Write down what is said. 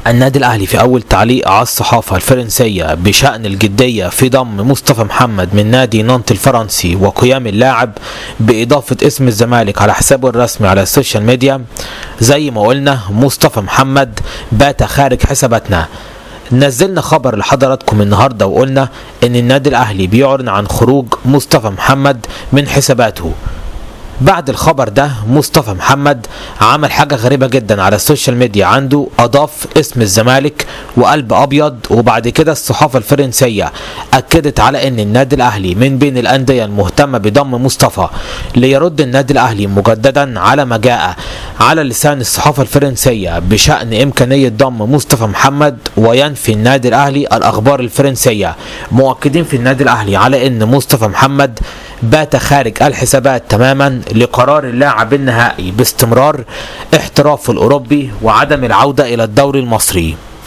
النادي الأهلي في أول تعليق على الصحافة الفرنسية بشأن الجدية في ضم مصطفى محمد من نادي نانت الفرنسي وقيام اللاعب بإضافة اسم الزمالك على حسابه الرسمي على السوشيال ميديا. زي ما قلنا مصطفى محمد بات خارج حساباتنا. نزلنا خبر لحضراتكم النهاردة وقلنا إن النادي الأهلي بيعلن عن خروج مصطفى محمد من حساباته. بعد الخبر ده مصطفى محمد عمل حاجة غريبة جدا على السوشيال ميديا، عنده أضاف اسم الزمالك وقلب أبيض، وبعد كده الصحافة الفرنسية أكدت على أن النادي الأهلي من بين الأندية المهتمة بضم مصطفى، ليرد النادي الأهلي مجددا على ما جاء على لسان الصحافة الفرنسية بشأن إمكانية ضم مصطفى محمد، وينفي النادي الأهلي الأخبار الفرنسية، مؤكدين في النادي الأهلي على أن مصطفى محمد بات خارج الحسابات تماما لقرار اللاعب النهائي باستمرار احترافه الأوروبي وعدم العودة إلى الدوري المصري.